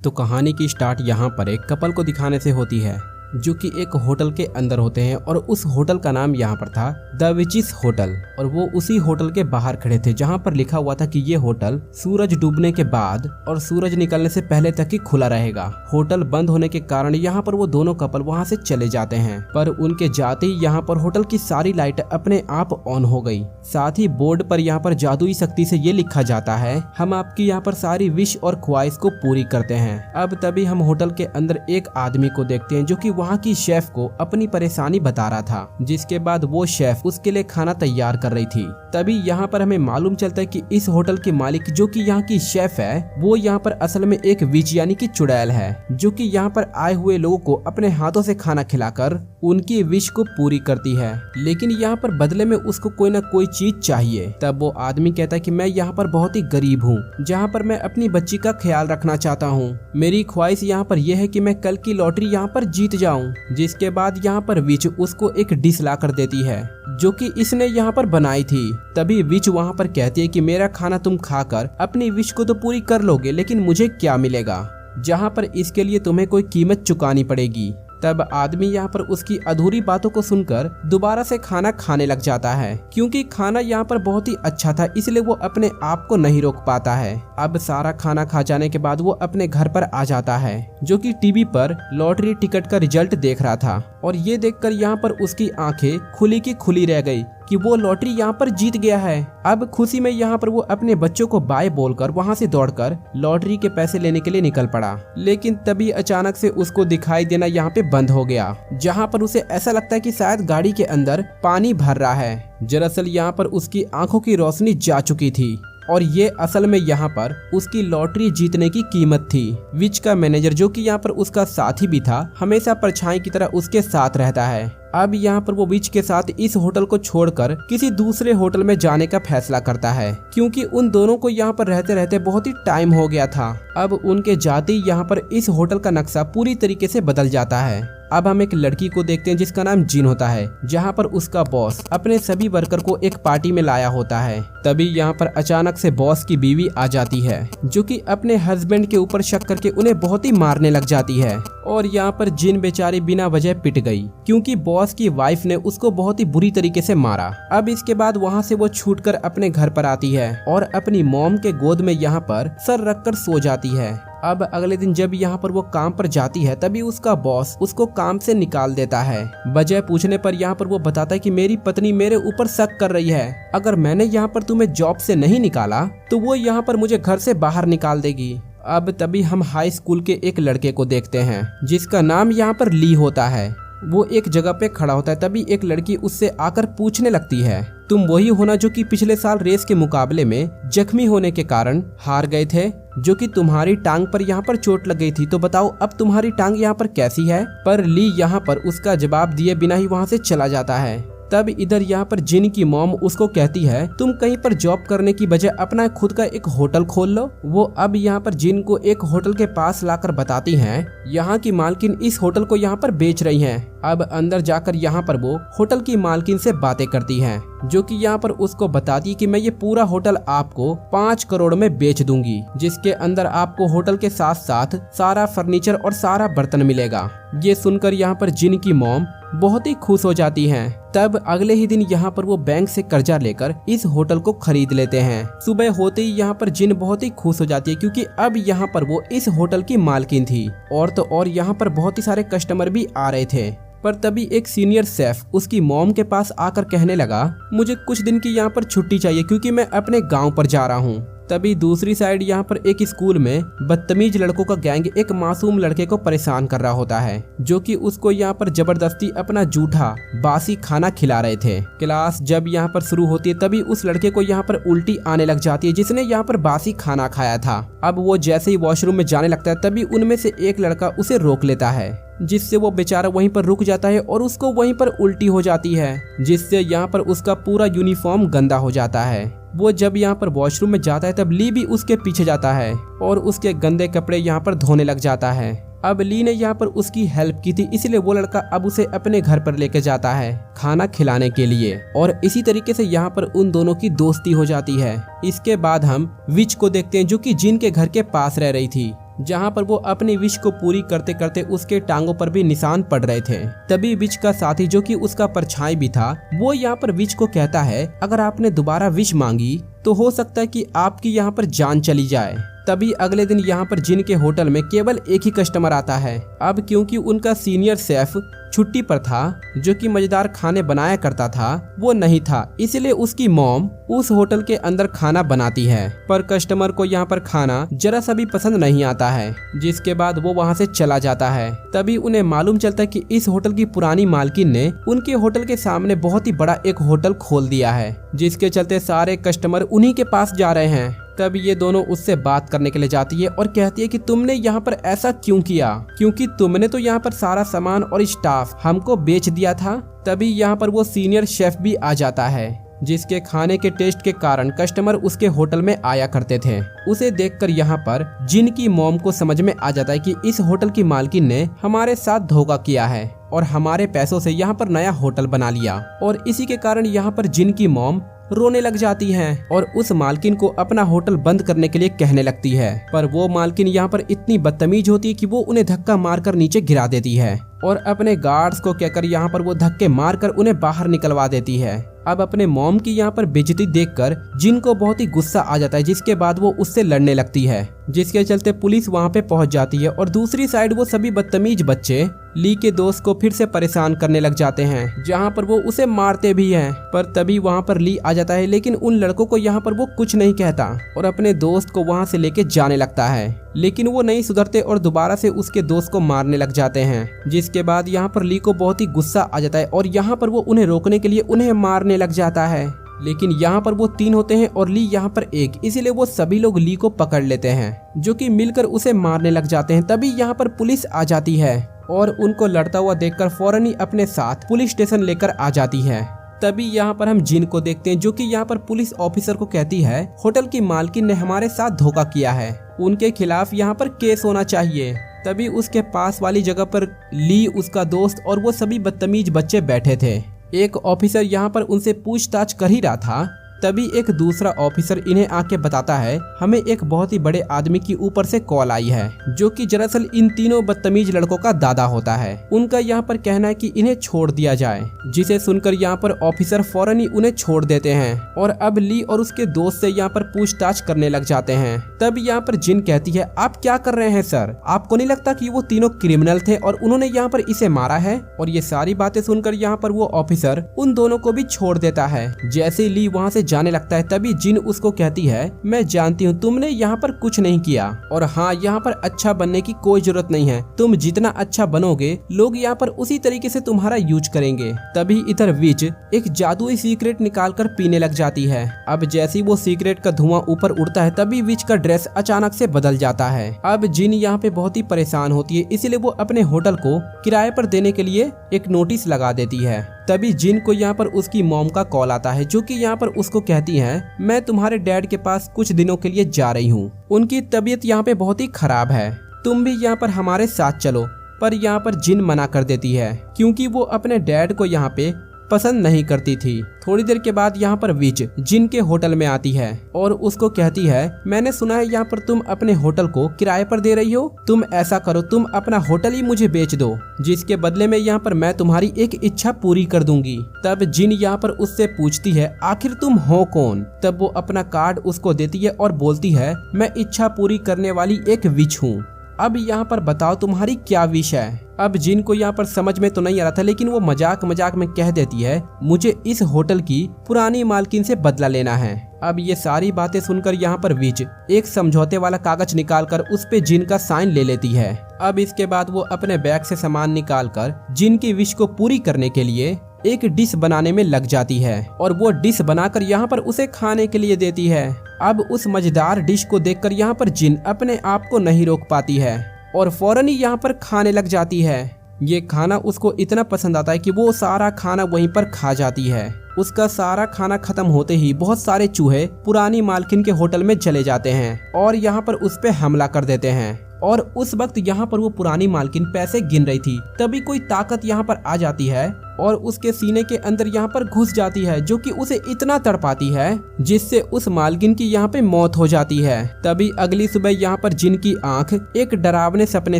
तो कहानी की स्टार्ट यहाँ पर एक कपल को दिखाने से होती है जो कि एक होटल के अंदर होते हैं और उस होटल का नाम यहाँ पर था द विचिस होटल। और वो उसी होटल के बाहर खड़े थे जहाँ पर लिखा हुआ था कि ये होटल सूरज डूबने के बाद और सूरज निकलने से पहले तक ही खुला रहेगा। होटल बंद होने के कारण यहाँ पर वो दोनों कपल वहाँ से चले जाते हैं, पर उनके जाते ही यहाँ पर होटल की सारी लाइट अपने आप ऑन हो गई। साथ ही बोर्ड पर यहाँ पर जादुई शक्ति से ये लिखा जाता है, हम आपकी यहाँ पर सारी विश और ख्वाहिश को पूरी करते हैं। अब तभी हम होटल के अंदर एक आदमी को देखते हैं जो कि वहाँ की शेफ को अपनी परेशानी बता रहा था, जिसके बाद वो शेफ उसके लिए खाना तैयार कर रही थी। तभी यहाँ पर हमें मालूम चलता है कि इस होटल की मालिक जो कि यहाँ की शेफ है वो यहाँ पर असल में एक विच यानी कि चुड़ैल है, जो कि यहाँ पर आए हुए लोगों को अपने हाथों से खाना खिलाकर उनकी विश को पूरी करती है। लेकिन यहाँ पर बदले में उसको कोई ना कोई चीज चाहिए। तब वो आदमी कहता है कि मैं यहाँ पर बहुत ही गरीब हूँ, जहाँ पर मैं अपनी बच्ची का ख्याल रखना चाहता हूँ। मेरी ख्वाहिश यहाँ पर यह है कि मैं कल की लॉटरी यहाँ पर जीत जाऊँ। जिसके बाद यहाँ पर विच उसको एक डिश ला कर देती है जो कि इसने यहाँ पर बनाई थी। तभी विच वहाँ पर कहती है कि मेरा खाना तुम खाकर अपनी विश को तो पूरी कर लोगे, लेकिन मुझे क्या मिलेगा, जहाँ पर इसके लिए तुम्हें कोई कीमत चुकानी पड़ेगी। तब आदमी यहाँ पर उसकी अधूरी बातों को सुनकर दोबारा से खाना खाने लग जाता है, क्योंकि खाना यहाँ पर बहुत ही अच्छा था, इसलिए वो अपने आप को नहीं रोक पाता है। अब सारा खाना खा जाने के बाद वो अपने घर पर आ जाता है, जो कि टीवी पर लॉटरी टिकट का रिजल्ट देख रहा था। और ये देखकर यहाँ पर उसकी आंखें खुली की खुली रह गई कि वो लॉटरी यहाँ पर जीत गया है। अब खुशी में यहाँ पर वो अपने बच्चों को बाय बोलकर वहाँ से दौड़कर लॉटरी के पैसे लेने के लिए निकल पड़ा। लेकिन तभी अचानक से उसको दिखाई देना यहाँ पे बंद हो गया, जहाँ पर उसे ऐसा लगता है कि शायद गाड़ी के अंदर पानी भर रहा है। दरअसल यहाँ पर उसकी आंखों की रोशनी जा चुकी थी और ये असल में यहाँ पर उसकी लॉटरी जीतने की कीमत थी। विच का मैनेजर जो कि यहाँ पर उसका साथी भी था, हमेशा परछाई की तरह उसके साथ रहता है। अब यहाँ पर वो विच के साथ इस होटल को छोड़कर किसी दूसरे होटल में जाने का फैसला करता है, क्योंकि उन दोनों को यहाँ पर रहते रहते बहुत ही टाइम हो गया था। अब उनके जाते ही यहाँ पर इस होटल का नक्शा पूरी तरीके से बदल जाता है। अब हम एक लड़की को देखते हैं जिसका नाम जिन होता है, जहाँ पर उसका बॉस अपने सभी वर्कर को एक पार्टी में लाया होता है। तभी यहाँ पर अचानक से बॉस की बीवी आ जाती है, जो कि अपने हस्बैंड के ऊपर शक करके उन्हें बहुत ही मारने लग जाती है। और यहाँ पर जिन बेचारी बिना वजह पिट गई, क्योंकि बॉस की वाइफ ने उसको बहुत ही बुरी तरीके से मारा। अब इसके बाद वहाँ से वो छूटकर अपने घर पर आती है और अपनी मॉम के गोद में यहाँ पर सर रखकर सो जाती है। अब अगले दिन जब यहाँ पर वो काम पर जाती है, तभी उसका बॉस उसको काम से निकाल देता है। वजह पूछने पर यहाँ पर वो बताता है कि मेरी पत्नी मेरे ऊपर शक कर रही है, अगर मैंने यहाँ पर तुम्हें जॉब से नहीं निकाला तो वो यहाँ पर मुझे घर से बाहर निकाल देगी। अब तभी हम हाई स्कूल के एक लड़के को देखते हैं जिसका नाम यहाँ पर ली होता है। वो एक जगह पे खड़ा होता है, तभी एक लड़की उससे आकर पूछने लगती है, तुम वही होना जो कि पिछले साल रेस के मुकाबले में जख्मी होने के कारण हार गए थे, जो कि तुम्हारी टांग पर यहाँ पर चोट लग गई थी, तो बताओ अब तुम्हारी टांग यहाँ पर कैसी है। पर ली यहाँ पर उसका जवाब दिए बिना ही वहाँ से चला जाता है। तब इधर यहाँ पर जिन की मॉम उसको कहती है, तुम कहीं पर जॉब करने की बजाय अपना खुद का एक होटल खोल लो। वो अब यहाँ पर जिन को एक होटल के पास लाकर बताती हैं, यहाँ की मालकिन इस होटल को यहाँ पर बेच रही हैं। अब अंदर जाकर यहाँ पर वो होटल की मालकिन से बातें करती हैं, जो कि यहाँ पर उसको बताती कि मैं ये पूरा होटल आपको 5 करोड़ में बेच दूंगी, जिसके अंदर आपको होटल के साथ साथ सारा फर्नीचर और सारा बर्तन मिलेगा। ये सुनकर यहाँ पर जिन की मॉम बहुत ही खुश हो जाती हैं। तब अगले ही दिन यहाँ पर वो बैंक से कर्जा लेकर इस होटल को खरीद लेते हैं। सुबह होते ही यहाँ पर जिन बहुत ही खुश हो जाती है, क्योंकि अब यहाँ पर वो इस होटल की मालकिन थी। और तो और यहाँ पर बहुत ही सारे कस्टमर भी आ रहे थे। पर तभी एक सीनियर शेफ उसकी मॉम के पास आकर कहने लगा, मुझे कुछ दिन की यहाँ पर छुट्टी चाहिए क्योंकि मैं अपने गाँव पर जा रहा हूँ। तभी दूसरी साइड यहाँ पर एक स्कूल में बदतमीज लड़कों का गैंग एक मासूम लड़के को परेशान कर रहा होता है, जो कि उसको यहाँ पर जबरदस्ती अपना जूठा बासी खाना खिला रहे थे। क्लास जब यहाँ पर शुरू होती है तभी उस लड़के को यहाँ पर उल्टी आने लग जाती है, जिसने यहाँ पर बासी खाना खाया था। अब वो जैसे ही वॉशरूम में जाने लगता है तभी उनमें से एक लड़का उसे रोक लेता है, जिससे वो बेचारा वहीं पर रुक जाता है और उसको वहीं पर उल्टी हो जाती है, जिससे यहाँ पर उसका पूरा यूनिफॉर्म गंदा हो जाता है। वो जब यहाँ पर वॉशरूम में जाता है तब ली भी उसके पीछे जाता है और उसके गंदे कपड़े यहाँ पर धोने लग जाता है। अब ली ने यहाँ पर उसकी हेल्प की थी, इसलिए वो लड़का अब उसे अपने घर पर लेके जाता है खाना खिलाने के लिए। और इसी तरीके से यहाँ पर उन दोनों की दोस्ती हो जाती है। इसके बाद हम विच को देखते हैं, जो कि जिन के घर के पास रह रही थी, जहाँ पर वो अपनी विश को पूरी करते करते उसके टांगों पर भी निशान पड़ रहे थे। तभी विच का साथी जो कि उसका परछाई भी था, वो यहाँ पर विच को कहता है अगर आपने दोबारा विश मांगी तो हो सकता है कि आपकी यहाँ पर जान चली जाए। तभी अगले दिन यहाँ पर जिन के होटल में केवल एक ही कस्टमर आता है। अब क्योंकि उनका सीनियर शेफ छुट्टी पर था, जो कि मजेदार खाने बनाया करता था, वो नहीं था, इसलिए उसकी मॉम उस होटल के अंदर खाना बनाती है। पर कस्टमर को यहाँ पर खाना जरा सा भी पसंद नहीं आता है, जिसके बाद वो वहाँ से चला जाता है। तभी उन्हें मालूम चलता है कि इस होटल की पुरानी मालकिन ने उनके होटल के सामने बहुत ही बड़ा एक होटल खोल दिया है, जिसके चलते सारे कस्टमर उन्हीं के पास जा रहे हैं। तब ये दोनों उससे बात करने के लिए जाती है और कहती है कि तुमने यहाँ पर ऐसा क्यों किया, क्योंकि तुमने तो यहाँ पर सारा सामान और स्टाफ हमको बेच दिया था। तभी यहाँ पर वो सीनियर शेफ भी आ जाता है, जिसके खाने के टेस्ट के कारण कस्टमर उसके होटल में आया करते थे। उसे देखकर यहाँ पर जिन की मॉम को समझ में आ जाता है कि इस होटल की मालकिन ने हमारे साथ धोखा किया है और हमारे पैसों से यहाँ पर नया होटल बना लिया, और इसी के कारण यहाँ पर जिन की मॉम रोने लग जाती हैं और उस मालकिन को अपना होटल बंद करने के लिए कहने लगती है। पर वो मालकिन यहाँ पर इतनी बदतमीज होती है कि वो उन्हें धक्का मारकर नीचे गिरा देती है और अपने गार्ड्स को कहकर यहाँ पर वो धक्के मारकर उन्हें बाहर निकलवा देती है। अब अपने मॉम की यहाँ पर बेइज्जती देखकर जिन को बहुत ही गुस्सा आ जाता है, जिसके बाद वो उससे लड़ने लगती है, जिसके चलते पुलिस वहाँ पे पहुँच जाती है। और दूसरी साइड वो सभी बदतमीज बच्चे ली के दोस्त को फिर से परेशान करने लग जाते हैं, जहाँ पर वो उसे मारते भी हैं। पर तभी वहाँ पर ली आ जाता है, लेकिन उन लड़कों को यहाँ पर वो कुछ नहीं कहता और अपने दोस्त को वहाँ से लेके जाने लगता है। लेकिन वो नहीं सुधरते और दोबारा से उसके दोस्त को मारने लग जाते हैं, जिसके बाद यहाँ पर ली को बहुत ही गुस्सा आ जाता है और यहाँ पर वो उन्हें रोकने के लिए उन्हें मारने लग जाता है। लेकिन यहाँ पर वो 3 होते हैं और ली यहाँ पर 1, इसीलिए वो सभी लोग ली को पकड़ लेते हैं, जो कि मिलकर उसे मारने लग जाते हैं। तभी यहाँ पर पुलिस आ जाती है और उनको लड़ता हुआ देखकर फौरन ही अपने साथ पुलिस स्टेशन लेकर आ जाती है। तभी यहाँ पर हम जिन को देखते हैं, जो कि यहाँ पर पुलिस ऑफिसर को कहती है होटल की मालकिन ने हमारे साथ धोखा किया है, उनके खिलाफ यहाँ पर केस होना चाहिए। तभी उसके पास वाली जगह पर ली, उसका दोस्त और वो सभी बदतमीज बच्चे बैठे थे। एक ऑफिसर यहाँ पर उनसे पूछताछ कर ही रहा था, तभी एक दूसरा ऑफिसर इन्हें आके बताता है हमें एक बहुत ही बड़े आदमी की ऊपर से कॉल आई है, जो कि दरअसल इन तीनों बदतमीज लड़कों का दादा होता है। उनका यहाँ पर कहना है कि इन्हें छोड़ दिया जाए, जिसे सुनकर यहाँ पर ऑफिसर फौरन ही उन्हें छोड़ देते हैं और अब ली और उसके दोस्त से यहाँ पर पूछताछ करने लग जाते हैं। तब यहाँ पर जिन कहती है आप क्या कर रहे हैं सर, आपको नहीं लगता कि वो तीनों क्रिमिनल थे और उन्होंने यहाँ पर इसे मारा है। और ये सारी बातें सुनकर यहाँ पर वो ऑफिसर उन दोनों को भी छोड़ देता है। जैसे ली वहाँ से जाने लगता है, तभी जिन उसको कहती है मैं जानती हूँ तुमने यहाँ पर कुछ नहीं किया, और हाँ यहाँ पर अच्छा बनने की कोई जरूरत नहीं है, तुम जितना अच्छा बनोगे लोग यहाँ पर उसी तरीके से तुम्हारा यूज करेंगे। तभी इधर विच एक जादुई सीक्रेट निकालकर पीने लग जाती है। अब जैसे ही वो सीक्रेट का धुआं ऊपर उड़ता है, तभी विच का ड्रेस अचानक से बदल जाता है। अब जिन यहाँ पे बहुत ही परेशान होती है, इसीलिए वो अपने होटल को किराए पर देने के लिए एक नोटिस लगा देती है। तभी जिन को यहाँ पर उसकी मॉम का कॉल आता है, जो कि यहाँ पर उसको कहती है मैं तुम्हारे डैड के पास कुछ दिनों के लिए जा रही हूँ, उनकी तबीयत यहाँ पे बहुत ही खराब है, तुम भी यहाँ पर हमारे साथ चलो। पर यहाँ पर जिन मना कर देती है, क्योंकि वो अपने डैड को यहाँ पे पसंद नहीं करती थी। थोड़ी देर के बाद यहाँ पर विच जिन के होटल में आती है और उसको कहती है मैंने सुना है यहाँ पर तुम अपने होटल को किराए पर दे रही हो, तुम ऐसा करो तुम अपना होटल ही मुझे बेच दो, जिसके बदले में यहाँ पर मैं तुम्हारी एक इच्छा पूरी कर दूंगी। तब जिन यहाँ पर उससे पूछती है आखिर तुम हो कौन। तब वो अपना कार्ड उसको देती है और बोलती है मैं इच्छा पूरी करने वाली एक विच हूँ, अब यहाँ पर बताओ तुम्हारी क्या विश है। अब जिन को यहाँ पर समझ में तो नहीं आ रहा था, लेकिन वो मजाक मजाक में कह देती है मुझे इस होटल की पुरानी मालकिन से बदला लेना है। अब ये सारी बातें सुनकर यहाँ पर विच एक समझौते वाला कागज निकालकर उस पे जिन का साइन ले लेती है। अब इसके बाद वो अपने बैग से सामान निकालकर जिन की विश को पूरी करने के लिए एक डिश बनाने में लग जाती है और वो डिश बनाकर यहाँ पर उसे खाने के लिए देती है। अब उस मजेदार डिश को देखकर यहाँ पर जिन अपने आप को नहीं रोक पाती है और फौरन ही यहाँ पर खाने लग जाती है। ये खाना उसको इतना पसंद आता है कि वो सारा खाना वहीं पर खा जाती है। उसका सारा खाना खत्म होते ही बहुत सारे चूहे पुरानी मालकिन के होटल में चले जाते हैं और यहाँ पर उस पे हमला कर देते हैं। और उस वक्त यहाँ पर वो पुरानी मालकिन पैसे गिन रही थी, तभी कोई ताकत यहाँ पर आ जाती है और उसके सीने के अंदर यहाँ पर घुस जाती है, जो कि उसे इतना तड़पाती है जिससे उस मालकिन की यहाँ पे मौत हो जाती है। तभी अगली सुबह यहाँ पर जिन की आंख एक डरावने सपने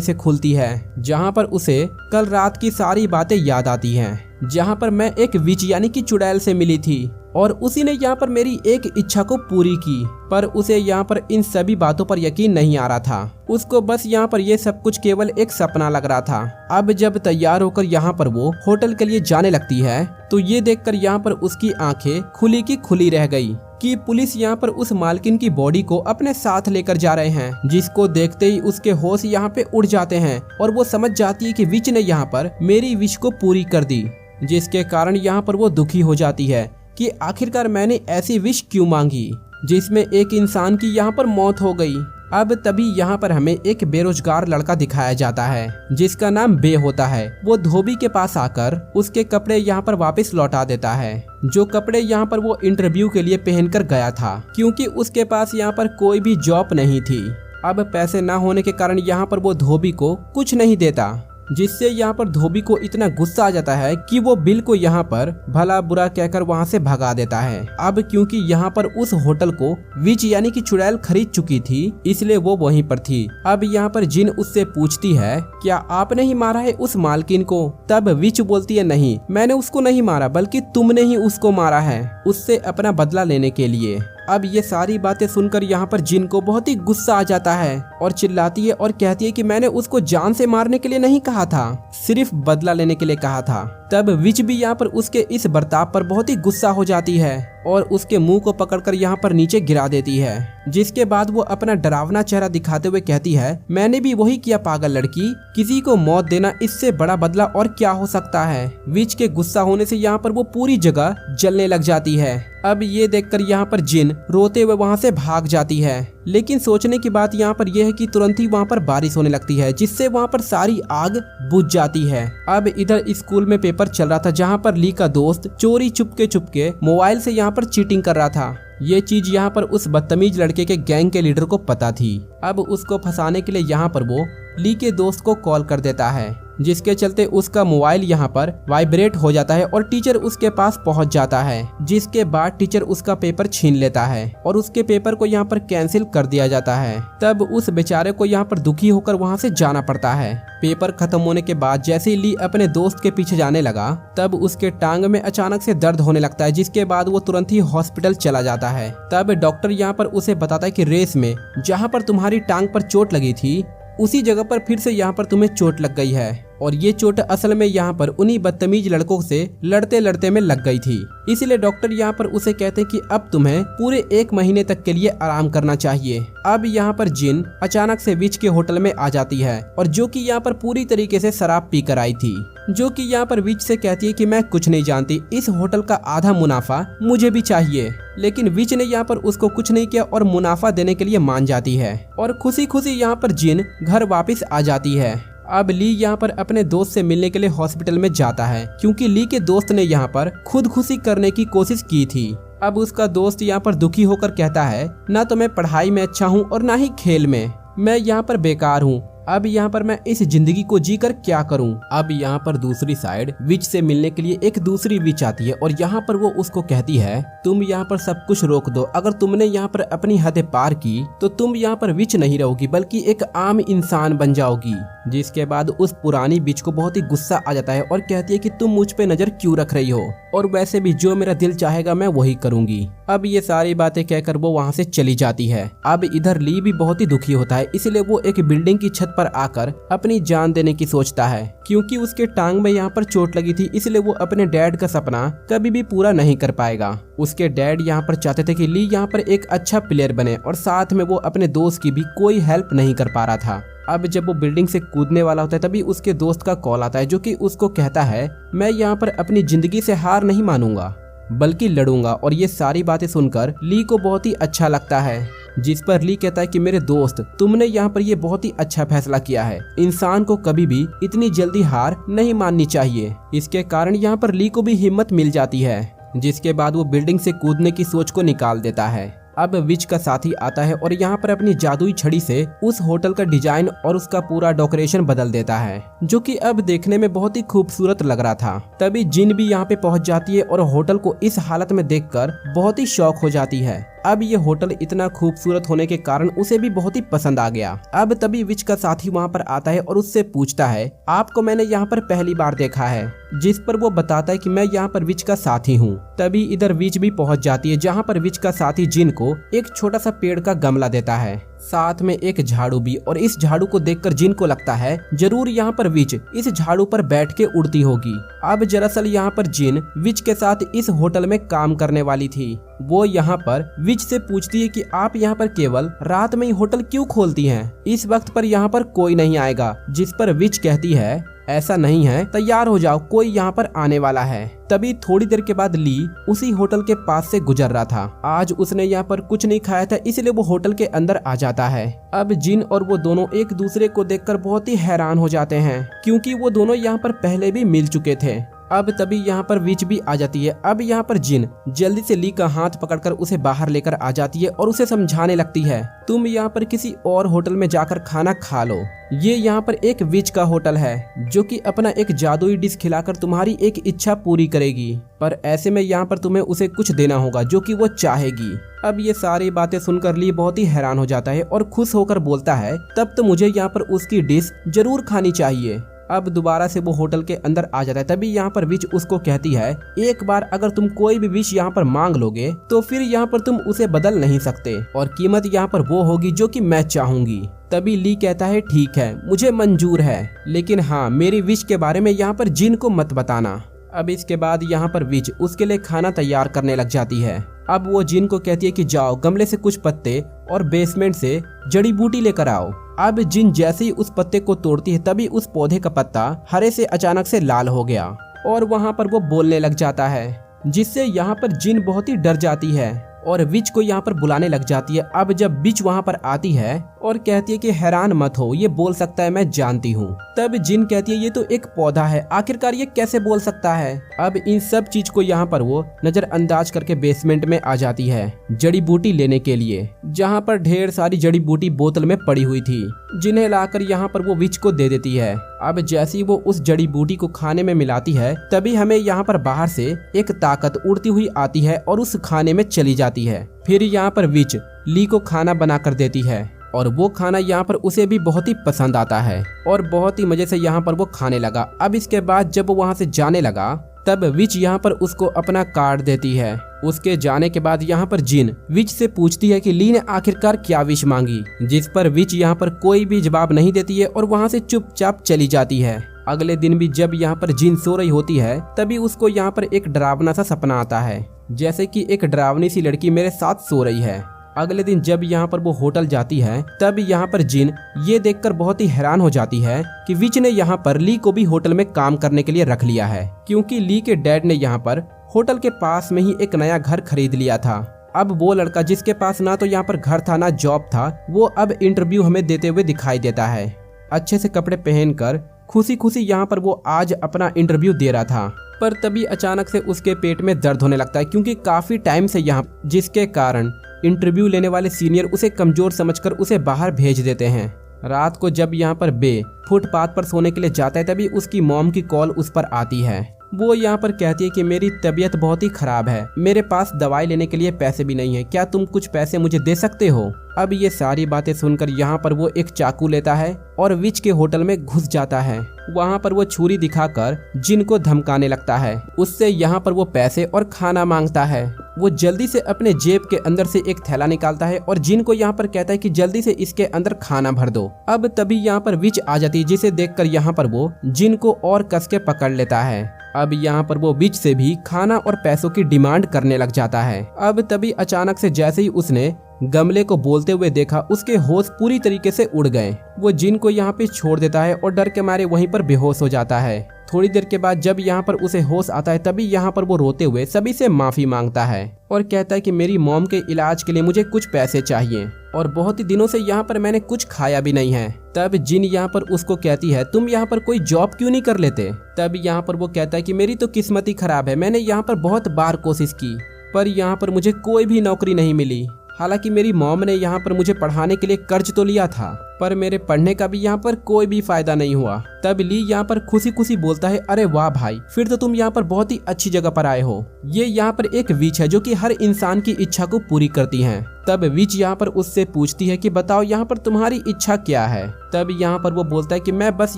से खुलती है, जहाँ पर उसे कल रात की सारी बातें याद आती हैं, जहाँ पर मैं एक विच यानी कि चुड़ैल से मिली थी और उसी ने यहाँ पर मेरी एक इच्छा को पूरी की। पर उसे यहाँ पर इन सभी बातों पर यकीन नहीं आ रहा था। उसको बस यहाँ पर ये सब कुछ केवल एक सपना लग रहा था। अब जब तैयार होकर यहाँ पर वो होटल के लिए जाने लगती है तो ये देखकर यहाँ पर उसकी आंखें खुली की खुली रह गई कि पुलिस यहाँ पर उस मालकिन की बॉडी को अपने साथ लेकर जा रहे हैं, जिसको देखते ही उसके होश यहाँ पे उड़ जाते हैं और वो समझ जाती है कि विच ने यहाँ पर मेरी विश को पूरी कर दी, जिसके कारण यहाँ पर वो दुखी हो जाती है कि आखिरकार मैंने ऐसी विश क्यों मांगी जिसमें एक इंसान की यहाँ पर मौत हो गई। अब तभी यहाँ पर हमें एक बेरोजगार लड़का दिखाया जाता है जिसका नाम बे होता है। वो धोबी के पास आकर उसके कपड़े यहाँ पर वापस लौटा देता है, जो कपड़े यहाँ पर वो इंटरव्यू के लिए पहनकर गया था, क्योंकि उसके पास यहाँ पर कोई भी जॉब नहीं थी। अब पैसे न होने के कारण यहाँ पर वो धोबी को कुछ नहीं देता, जिससे यहाँ पर धोबी को इतना गुस्सा आ जाता है कि वो बिल को यहाँ पर भला बुरा कहकर वहाँ से भगा देता है। अब क्योंकि यहाँ पर उस होटल को विच यानी कि चुड़ैल खरीद चुकी थी, इसलिए वो वहीं पर थी। अब यहाँ पर जिन उससे पूछती है क्या आपने ही मारा है उस मालकिन को? तब विच बोलती है नहीं, मैंने उसको नहीं मारा, बल्कि तुमने ही उसको मारा है उससे अपना बदला लेने के लिए। अब ये सारी बातें सुनकर यहाँ पर जिन को बहुत ही गुस्सा आ जाता है और चिल्लाती है और कहती है कि मैंने उसको जान से मारने के लिए नहीं कहा था, सिर्फ बदला लेने के लिए कहा था। तब विच भी यहाँ पर उसके इस बर्ताव पर बहुत ही गुस्सा हो जाती है और उसके मुंह को पकड़कर यहाँ पर नीचे गिरा देती है, जिसके बाद वो अपना डरावना चेहरा दिखाते हुए कहती है मैंने भी वही किया पागल लड़की, किसी को मौत देना इससे बड़ा बदला और क्या हो सकता है। विच के गुस्सा होने से यहाँ पर वो पूरी जगह जलने लग जाती है। अब ये देखकर यहाँ पर जिन रोते हुए वहाँ से भाग जाती है, लेकिन सोचने की बात यहाँ पर यह है कि तुरंत ही वहाँ पर बारिश होने लगती है, जिससे वहाँ पर सारी आग बुझ जाती है। अब इधर स्कूल में पेपर चल रहा था, जहाँ पर ली का दोस्त चोरी चुपके मोबाइल से यहाँ पर चीटिंग कर रहा था। ये चीज यहाँ पर उस बदतमीज लड़के के गैंग के लीडर को पता थी। अब उसको फंसाने के लिए यहाँ पर वो ली के दोस्त को कॉल कर देता है, जिसके चलते उसका मोबाइल यहाँ पर वाइब्रेट हो जाता है और टीचर उसके पास पहुँच जाता है, जिसके बाद टीचर उसका पेपर छीन लेता है और उसके पेपर को यहाँ पर कैंसिल कर दिया जाता है। तब उस बेचारे को यहाँ पर दुखी होकर वहाँ से जाना पड़ता है। पेपर खत्म होने के बाद जैसे ही ली अपने दोस्त के पीछे जाने लगा, तब उसके टांग में अचानक से दर्द होने लगता है, जिसके बाद वो तुरंत ही हॉस्पिटल चला जाता है। तब डॉक्टर यहाँ पर उसे बताता है कि रेस में जहाँ पर तुम्हारी टांग पर चोट लगी थी उसी जगह पर फिर से यहाँ पर तुम्हें चोट लग गई है, और ये चोट असल में यहाँ पर उन्हीं बदतमीज लड़कों से लड़ते लड़ते में लग गई थी। इसलिए डॉक्टर यहाँ पर उसे कहते हैं कि अब तुम्हें पूरे 1 महीने तक के लिए आराम करना चाहिए। अब यहाँ पर जिन अचानक से विच के होटल में आ जाती है, और जो कि यहाँ पर पूरी तरीके से शराब पी कर आई थी, जो कि यहाँ पर विच से कहती है कि मैं कुछ नहीं जानती, इस होटल का आधा मुनाफा मुझे भी चाहिए। लेकिन विच ने यहाँ पर उसको कुछ नहीं किया और मुनाफा देने के लिए मान जाती है, और खुशी खुशी यहाँ पर जिन घर वापिस आ जाती है। अब ली यहाँ पर अपने दोस्त से मिलने के लिए हॉस्पिटल में जाता है, क्योंकि ली के दोस्त ने यहाँ पर खुदकुशी करने की कोशिश की थी। अब उसका दोस्त यहाँ पर दुखी होकर कहता है ना तो मैं पढ़ाई में अच्छा हूँ और ना ही खेल में, मैं यहाँ पर बेकार हूँ, अब यहाँ पर मैं इस जिंदगी को जीकर क्या करूं। अब यहाँ पर दूसरी साइड विच से मिलने के लिए एक दूसरी विच आती है, और यहाँ पर वो उसको कहती है तुम यहाँ पर सब कुछ रोक दो, अगर तुमने यहाँ पर अपनी हदें पार की तो तुम यहाँ पर विच नहीं रहोगी बल्कि एक आम इंसान बन जाओगी। जिसके बाद उस पुरानी विच को बहुत ही गुस्सा आ जाता है और कहती है कि तुम मुझ पे नजर क्यों रख रही हो, और वैसे भी जो मेरा दिल चाहेगा मैं वही करूंगी। अब ये सारी बातें कहकर वो वहाँ से चली जाती है। अब इधर ली भी बहुत ही दुखी होता है, इसलिए वो एक बिल्डिंग की छत पर आकर अपनी जान देने की सोचता है, क्योंकि उसके टांग में यहाँ पर चोट लगी थी, इसलिए वो अपने डैड का सपना कभी भी पूरा नहीं कर पाएगा। उसके डैड यहाँ पर चाहते थे कि ली यहाँ पर एक अच्छा प्लेयर बने, और साथ में वो अपने दोस्त की भी कोई हेल्प नहीं कर पा रहा था। अब जब वो बिल्डिंग से कूदने वाला होता है तभी उसके दोस्त का कॉल आता है, जो कि उसको कहता है मैं यहाँ पर अपनी जिंदगी से हार नहीं मानूंगा बल्कि लड़ूंगा। और ये सारी बातें सुनकर ली को बहुत ही अच्छा लगता है, जिस पर ली कहता है कि मेरे दोस्त तुमने यहाँ पर ये बहुत ही अच्छा फैसला किया है, इंसान को कभी भी इतनी जल्दी हार नहीं माननी चाहिए। इसके कारण यहाँ पर ली को भी हिम्मत मिल जाती है, जिसके बाद वो बिल्डिंग से कूदने की सोच को निकाल देता है। अब विच का साथी आता है और यहाँ पर अपनी जादुई छड़ी से उस होटल का डिजाइन और उसका पूरा डेकोरेशन बदल देता है, जो कि अब देखने में बहुत ही खूबसूरत लग रहा था। तभी जिन भी यहाँ पे पहुंच जाती है और होटल को इस हालत में देखकर बहुत ही शॉक हो जाती है। अब ये होटल इतना खूबसूरत होने के कारण उसे भी बहुत ही पसंद आ गया। अब तभी विच का साथी वहाँ पर आता है और उससे पूछता है, आपको मैंने यहाँ पर पहली बार देखा है, जिस पर वो बताता है कि मैं यहाँ पर विच का साथी हूँ। तभी इधर विच भी पहुँच जाती है, जहाँ पर विच का साथी जिन को एक छोटा सा पेड़ का गमला देता है, साथ में एक झाड़ू भी। और इस झाड़ू को देखकर जिन को लगता है जरूर यहाँ पर विच इस झाड़ू पर बैठ के उड़ती होगी। अब दरअसल यहाँ पर जिन विच के साथ इस होटल में काम करने वाली थी। वो यहाँ पर विच से पूछती है कि आप यहाँ पर केवल रात में ही होटल क्यों खोलती हैं? इस वक्त पर यहाँ पर कोई नहीं आएगा। जिस पर विच कहती है, ऐसा नहीं है, तैयार हो जाओ, कोई यहाँ पर आने वाला है। तभी थोड़ी देर के बाद ली उसी होटल के पास से गुजर रहा था। आज उसने यहाँ पर कुछ नहीं खाया था, इसलिए वो होटल के अंदर आ जाता है। अब जिन और वो दोनों एक दूसरे को देखकर बहुत ही हैरान हो जाते हैं, क्योंकि वो दोनों यहाँ पर पहले भी मिल चुके थे। अब तभी यहाँ पर विच भी आ जाती है। अब यहाँ पर जिन जल्दी से ली का हाथ पकड़कर उसे बाहर लेकर आ जाती है और उसे समझाने लगती है, तुम यहाँ पर किसी और होटल में जाकर खाना खा लो। ये यहाँ पर एक विच का होटल है, जो कि अपना एक जादुई डिश खिलाकर तुम्हारी एक इच्छा पूरी करेगी, पर ऐसे में यहाँ पर तुम्हें उसे कुछ देना होगा जो कि वो चाहेगी। अब ये सारी बातें सुनकर ली बहुत ही हैरान हो जाता है और खुश होकर बोलता है, तब तो मुझे यहाँ पर उसकी डिश जरूर खानी चाहिए। अब दोबारा से वो होटल के अंदर आ जाता है। तभी यहाँ पर विच उसको कहती है, एक बार अगर तुम कोई भी विश यहाँ पर मांग लोगे तो फिर यहाँ पर तुम उसे बदल नहीं सकते, और कीमत यहाँ पर वो होगी जो कि मैं चाहूंगी। तभी ली कहता है, ठीक है, मुझे मंजूर है, लेकिन हाँ, मेरी विश के बारे में यहाँ पर जिन को मत बताना। अब इसके बाद यहाँ पर विच उसके लिए खाना तैयार करने लग जाती है। अब वो जिन को कहती है कि जाओ गमले से कुछ पत्ते और बेसमेंट से जड़ी बूटी लेकर आओ। अब जिन जैसे ही उस पत्ते को तोड़ती है, तभी उस पौधे का पत्ता हरे से अचानक से लाल हो गया और वहाँ पर वो बोलने लग जाता है, जिससे यहाँ पर जिन बहुत ही डर जाती है और विच को यहाँ पर बुलाने लग जाती है। अब जब विच वहाँ पर आती है और कहती है कि हैरान मत हो, ये बोल सकता है, मैं जानती हूँ। तब जिन कहती है, ये तो एक पौधा है, आखिरकार ये कैसे बोल सकता है? अब इन सब चीज को यहाँ पर वो नजरअंदाज करके बेसमेंट में आ जाती है जड़ी बूटी लेने के लिए, जहाँ पर ढेर सारी जड़ी बूटी बोतल में पड़ी हुई थी, जिन्हें लाकर यहाँ पर वो विच को दे देती है। अब जैसे ही वो उस जड़ी बूटी को खाने में मिलाती है, तभी हमें यहाँ पर बाहर से एक ताकत उड़ती हुई आती है और उस खाने में चली जाती है। फिर यहाँ पर विच ली को खाना बना कर देती है और वो खाना यहाँ पर उसे भी बहुत ही पसंद आता है और बहुत ही मजे से यहाँ पर वो खाने लगा। अब इसके बाद जब वो वहाँ से जाने लगा, तब विच यहाँ पर उसको अपना कार्ड देती है। उसके जाने के बाद यहाँ पर जिन विच से पूछती है कि ली ने आखिरकार क्या विश मांगी, जिस पर विच यहाँ पर कोई भी जवाब नहीं देती है और वहाँ से चुपचाप चली जाती है। अगले दिन भी जब यहाँ पर जिन सो रही होती है, तभी उसको यहाँ पर एक डरावना सा सपना आता है, जैसे कि एक डरावनी सी लड़की मेरे साथ सो रही है। अगले दिन जब यहाँ पर वो होटल जाती है, तब यहाँ पर जिन ये देखकर बहुत ही हैरान हो जाती है कि विच ने यहाँ पर ली को भी होटल में काम करने के लिए रख लिया है, क्योंकि ली के डैड ने यहाँ पर होटल के पास में ही एक नया घर खरीद लिया था। अब वो लड़का जिसके पास ना तो यहाँ पर घर था ना जॉब था, वो अब इंटरव्यू हमें देते हुए दिखाई देता है। अच्छे से कपड़े पहनकर खुशी खुशी यहाँ पर वो आज अपना इंटरव्यू दे रहा था, पर तभी अचानक से उसके पेट में दर्द होने लगता है, क्योंकि काफी टाइम से यहाँ, जिसके कारण इंटरव्यू लेने वाले सीनियर उसे कमजोर समझकर उसे बाहर भेज देते हैं। रात को जब यहाँ पर बे फुटपाथ पर सोने के लिए जाता है, तभी उसकी मॉम की कॉल उस पर आती है। वो यहाँ पर कहती है कि मेरी तबीयत बहुत ही खराब है, मेरे पास दवाई लेने के लिए पैसे भी नहीं है, क्या तुम कुछ पैसे मुझे दे सकते हो? अब ये सारी बातें सुनकर यहाँ पर वो एक चाकू लेता है और विच के होटल में घुस जाता है। वहाँ पर वो छुरी दिखाकर जिन को धमकाने लगता है, उससे यहाँ पर वो पैसे और खाना मांगता है। वो जल्दी से अपने जेब के अंदर से एक थैला निकालता है और जिन को यहाँ पर कहता है कि जल्दी से इसके अंदर खाना भर दो। अब तभी यहाँ पर विच आ जाती है, जिसे देखकर यहाँ पर वो जिन को और कस के पकड़ लेता है। अब यहाँ पर वो विच से भी खाना और पैसों की डिमांड करने लग जाता है। अब तभी अचानक से जैसे ही उसने गमले को बोलते हुए देखा, उसके होश पूरी तरीके से उड़ गए। वो जिन को यहाँ पे छोड़ देता है और डर के मारे वहीं पर बेहोश हो जाता है। थोड़ी देर के बाद जब यहाँ पर उसे होश आता है, तभी यहाँ पर वो रोते हुए सभी से माफी मांगता है और कहता है कि मेरी मॉम के इलाज के लिए मुझे कुछ पैसे चाहिए और बहुत ही दिनों से यहाँ पर मैंने कुछ खाया भी नहीं है। तब जिन यहाँ पर उसको कहती है, तुम यहाँ पर कोई जॉब क्यों नहीं कर लेते? तब यहाँ पर वो कहता है कि मेरी तो किस्मत ही खराब है, मैंने यहाँ पर बहुत बार कोशिश की पर यहाँ पर मुझे कोई भी नौकरी नहीं मिली। हालांकि मेरी मॉम ने यहाँ पर मुझे पढ़ाने के लिए कर्ज तो लिया था, पर मेरे पढ़ने का भी यहाँ पर कोई भी फायदा नहीं हुआ। तब ली यहाँ पर खुशी खुशी बोलता है, अरे वाह भाई, फिर तो तुम यहाँ पर बहुत ही अच्छी जगह पर आए हो। ये यहाँ पर एक विच है जो कि हर इंसान की इच्छा को पूरी करती है। तब विच यहाँ पर उससे पूछती है कि बताओ यहाँ पर तुम्हारी इच्छा क्या है। तब यहाँ पर वो बोलता है कि मैं बस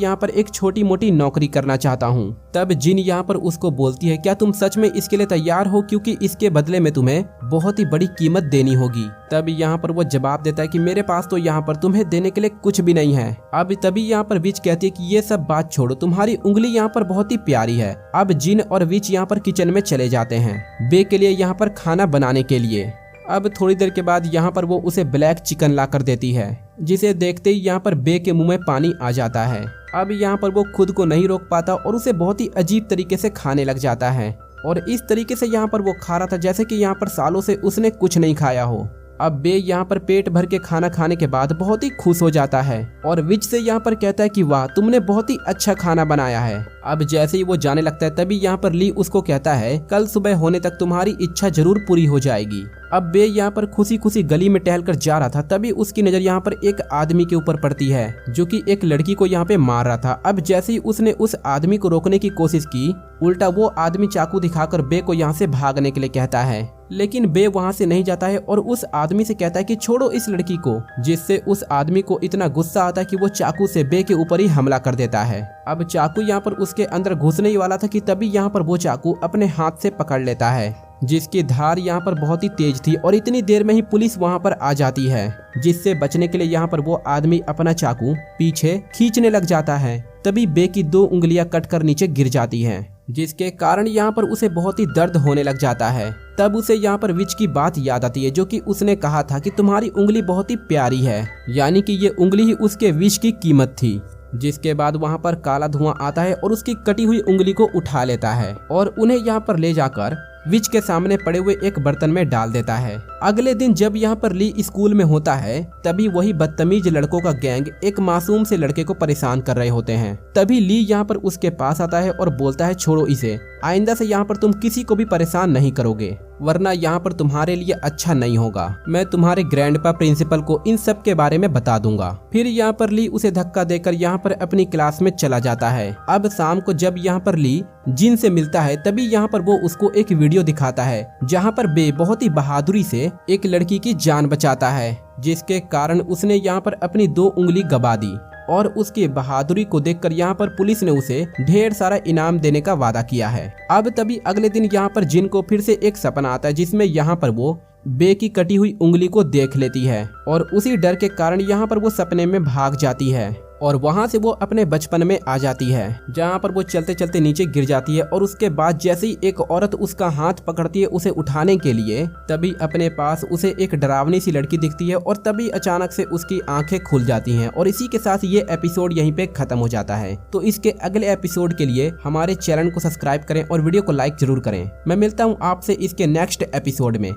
यहाँ पर एक छोटी मोटी नौकरी करना चाहता हूँ। तब जिन यहाँ पर उसको बोलती है, क्या तुम सच में इसके लिए तैयार हो, क्योंकि इसके बदले में तुम्हें बहुत ही बड़ी कीमत देनी होगी। तब यहाँ पर वो जवाब देता है कि मेरे पास तो यहाँ पर तुम्हें देने के लिए कुछ भी नहीं है। अब तभी यहाँ पर विच कहती है कि ये सब बात छोड़ो, तुम्हारी उंगली यहाँ पर बहुत ही प्यारी है। अब जिन और विच यहाँ पर किचन में चले जाते हैं बे के लिए यहाँ पर खाना बनाने के लिए। अब थोड़ी देर के बाद यहाँ पर वो उसे ब्लैक चिकन ला कर देती है, जिसे देखते ही यहाँ पर बे के मुंह में पानी आ जाता है। अब यहाँ पर वो खुद को नहीं रोक पाता और उसे बहुत ही अजीब तरीके से खाने लग जाता है, और इस तरीके से यहाँ पर वो खा रहा था जैसे कि यहाँ पर सालों से उसने कुछ नहीं खाया हो। अब बे यहाँ पर पेट भर के खाना खाने के बाद बहुत ही खुश हो जाता है और विच से यहाँ पर कहता है कि वाह, तुमने बहुत ही अच्छा खाना बनाया है। अब जैसे ही वो जाने लगता है तभी यहाँ पर ली उसको कहता है, कल सुबह होने तक तुम्हारी इच्छा जरूर पूरी हो जाएगी। अब बे यहाँ पर खुशी खुशी गली में टहलकर जा रहा था, तभी उसकी नजर यहाँ पर एक आदमी के ऊपर पड़ती है जो कि एक लड़की को यहाँ पे मार रहा था। अब जैसे ही उसने उस आदमी को रोकने की कोशिश की, उल्टा वो आदमी चाकू दिखाकर बे को यहाँ से भागने के लिए कहता है, लेकिन बे वहाँ से नहीं जाता है और उस आदमी से कहता है कि छोड़ो इस लड़की को, जिससे उस आदमी को इतना गुस्सा आता है कि वो चाकू से बे के ऊपर ही हमला कर देता है। अब चाकू यहाँ पर उसके अंदर घुसने ही वाला था कि तभी यहाँ पर वो चाकू अपने हाथ से पकड़ लेता है, जिसकी धार यहाँ पर बहुत ही तेज थी और इतनी देर में ही पुलिस वहाँ पर आ जाती है, जिससे बचने के लिए यहाँ पर वो आदमी अपना चाकू पीछे खींचने लग जाता है। तभी बे की 2 उंगलियां कटकर नीचे गिर जाती हैं, जिसके कारण यहाँ पर उसे बहुत ही दर्द होने लग जाता है। तब उसे यहाँ पर विच की बात याद आती है जो कि उसने कहा था कि तुम्हारी उंगली बहुत ही प्यारी है, यानी कि ये उंगली ही उसके विष की कीमत थी। जिसके बाद वहाँ पर काला धुआं आता है और उसकी कटी हुई उंगली को उठा लेता है और उन्हें यहाँ पर ले जाकर विच के सामने पड़े हुए एक बर्तन में डाल देता है। अगले दिन जब यहाँ पर ली स्कूल में होता है तभी वही बदतमीज लड़कों का गैंग एक मासूम से लड़के को परेशान कर रहे होते हैं। तभी ली यहाँ पर उसके पास आता है और बोलता है, छोड़ो इसे, आइंदा से यहाँ पर तुम किसी को भी परेशान नहीं करोगे, वरना यहाँ पर तुम्हारे लिए अच्छा नहीं होगा। मैं तुम्हारे ग्रैंडपा प्रिंसिपल को इन सब के बारे में बता दूंगा। फिर यहाँ पर ली उसे धक्का देकर यहाँ पर अपनी क्लास में चला जाता है। अब शाम को जब यहाँ पर ली जिन से मिलता है तभी यहाँ पर वो उसको एक वीडियो दिखाता है जहाँ पर बे बहुत ही बहादुरी से एक लड़की की जान बचाता है, जिसके कारण उसने यहाँ पर अपनी 2 उंगली गवा दी। और उसकी बहादुरी को देखकर यहाँ पर पुलिस ने उसे ढेर सारा इनाम देने का वादा किया है। अब तभी अगले दिन यहाँ पर जिन को फिर से एक सपना आता है जिसमें यहाँ पर वो बे की कटी हुई उंगली को देख लेती है और उसी डर के कारण यहाँ पर वो सपने में भाग जाती है और वहां से वो अपने बचपन में आ जाती है, जहां पर वो चलते चलते नीचे गिर जाती है और उसके बाद जैसे ही एक औरत उसका हाथ पकड़ती है उसे उठाने के लिए, तभी अपने पास उसे एक डरावनी सी लड़की दिखती है और तभी अचानक से उसकी आंखें खुल जाती हैं। और इसी के साथ ये एपिसोड यहीं पे खत्म हो जाता है। तो इसके अगले एपिसोड के लिए हमारे चैनल को सब्सक्राइब करें और वीडियो को लाइक जरूर करें। मैं मिलता हूँ आपसे इसके नेक्स्ट एपिसोड में।